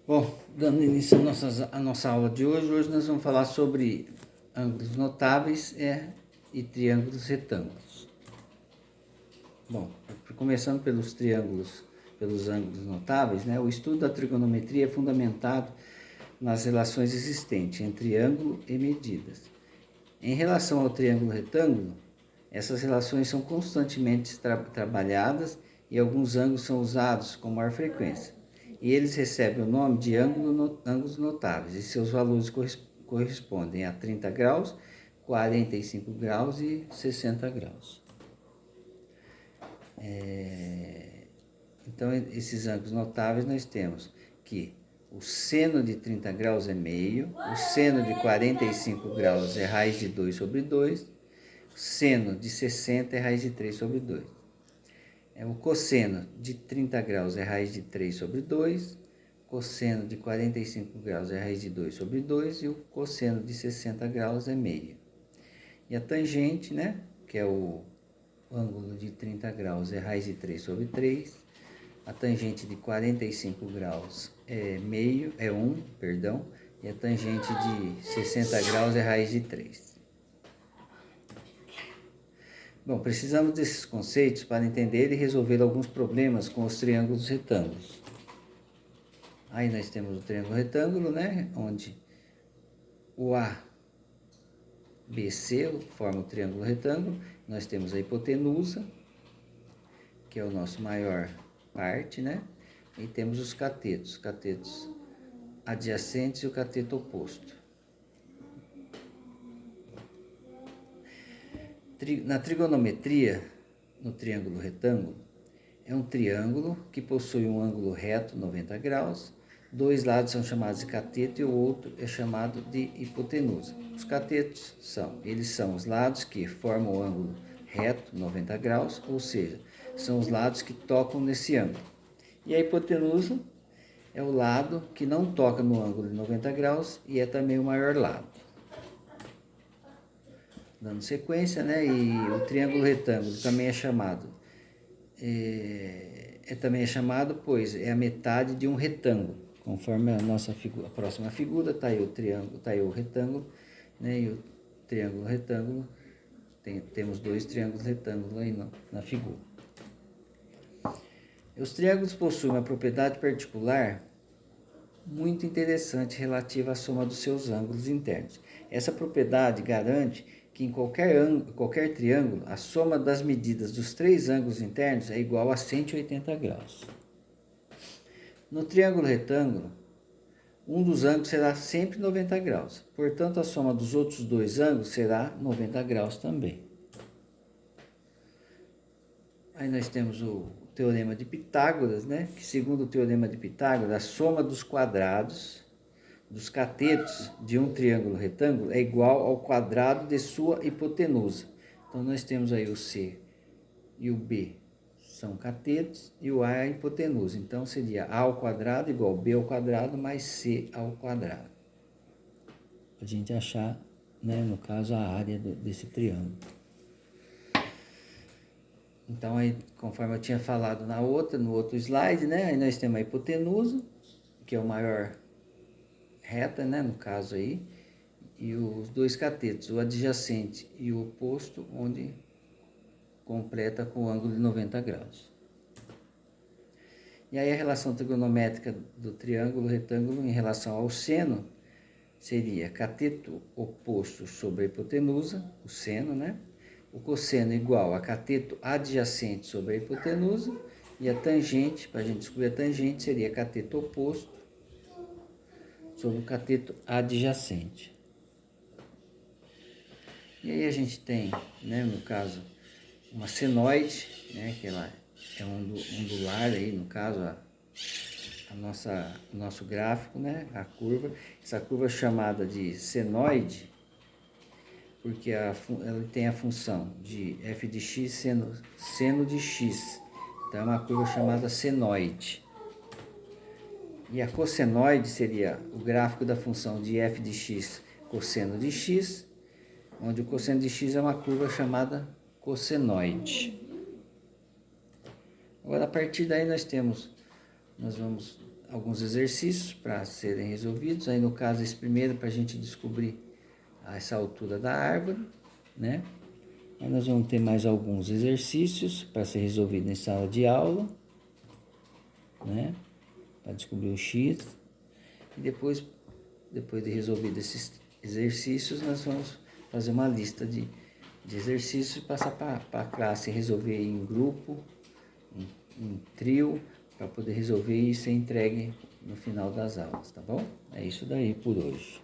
Bom, dando início à nossa aula de hoje nós vamos falar sobre ângulos notáveis e triângulos retângulos. Bom, começando pelos ângulos notáveis, né, o estudo da trigonometria é fundamentado nas relações existentes entre ângulo e medidas. Em relação ao triângulo retângulo, essas relações são constantemente trabalhadas e alguns ângulos são usados com maior frequência. E eles recebem o nome de ângulos notáveis, e seus valores correspondem a 30 graus, 45 graus e 60 graus. Então, esses ângulos notáveis nós temos que o seno de 30 graus é meio, o seno de 45 graus é raiz de 2 sobre 2, o seno de 60 é raiz de 3 sobre 2. O cosseno de 30 graus é raiz de 3 sobre 2, cosseno de 45 graus é raiz de 2 sobre 2 e o cosseno de 60 graus é meio. E a tangente, né, que é o ângulo de 30 graus é raiz de 3 sobre 3, a tangente de 45 graus é 1, e a tangente de 60 graus é raiz de 3. Bom, precisamos desses conceitos para entender e resolver alguns problemas com os triângulos retângulos. Aí nós temos o triângulo retângulo, né, onde o ABC forma o triângulo retângulo. Nós temos a hipotenusa, que é o nosso maior parte, né? E temos os catetos adjacentes e o cateto oposto. Na trigonometria, no triângulo retângulo, é um triângulo que possui um ângulo reto, 90 graus, dois lados são chamados de cateto e o outro é chamado de hipotenusa. Os catetos são os lados que formam o ângulo reto, 90 graus, ou seja, são os lados que tocam nesse ângulo. E a hipotenusa é o lado que não toca no ângulo de 90 graus e é também o maior lado. Dando sequência, né? E o triângulo retângulo também é chamado, pois é a metade de um retângulo. Conforme a próxima figura, está aí o triângulo, está aí o retângulo, né? E o triângulo retângulo, temos dois triângulos retângulos aí na figura. Os triângulos possuem uma propriedade particular muito interessante relativa à soma dos seus ângulos internos. Essa propriedade garante que em qualquer triângulo, a soma das medidas dos três ângulos internos é igual a 180 graus. No triângulo retângulo, um dos ângulos será sempre 90 graus. Portanto, a soma dos outros dois ângulos será 90 graus também. Aí nós temos o Teorema de Pitágoras, né? Que segundo o Teorema de Pitágoras, a soma dos quadrados dos catetos de um triângulo retângulo é igual ao quadrado de sua hipotenusa. Então, nós temos aí o C e o B são catetos e o A é a hipotenusa. Então, seria A ao quadrado igual B ao quadrado mais C ao quadrado. A gente achar, né, no caso, a área desse triângulo. Então, aí, conforme eu tinha falado no outro slide, né, aí nós temos a hipotenusa, que é o maior reta, né, no caso aí, e os dois catetos, o adjacente e o oposto, onde completa com o ângulo de 90 graus. E aí a relação trigonométrica do triângulo retângulo em relação ao seno seria cateto oposto sobre a hipotenusa, o seno, né? O cosseno igual a cateto adjacente sobre a hipotenusa, e a tangente, para a gente descobrir a tangente, seria cateto oposto sobre o cateto adjacente. E aí a gente tem, né, no caso, uma senoide, né, que ela é ondular aí, no caso, o nosso gráfico, né, a curva. Essa curva é chamada de senoide porque ela tem a função de f de x seno de x. Então é uma curva chamada senoide. E a cossenoide seria o gráfico da função de f de x cosseno de x, onde o cosseno de x é uma curva chamada cossenoide. Agora, a partir daí nós vamos alguns exercícios para serem resolvidos. Aí no caso esse primeiro para a gente descobrir essa altura da árvore, né? Aí nós vamos ter mais alguns exercícios para ser resolvido em sala de aula, né? Para descobrir o x. E depois de resolvido esses exercícios, nós vamos fazer uma lista de exercícios e passar para a classe resolver em grupo, em trio, para poder resolver e ser entregue no final das aulas, tá bom? É isso daí por hoje.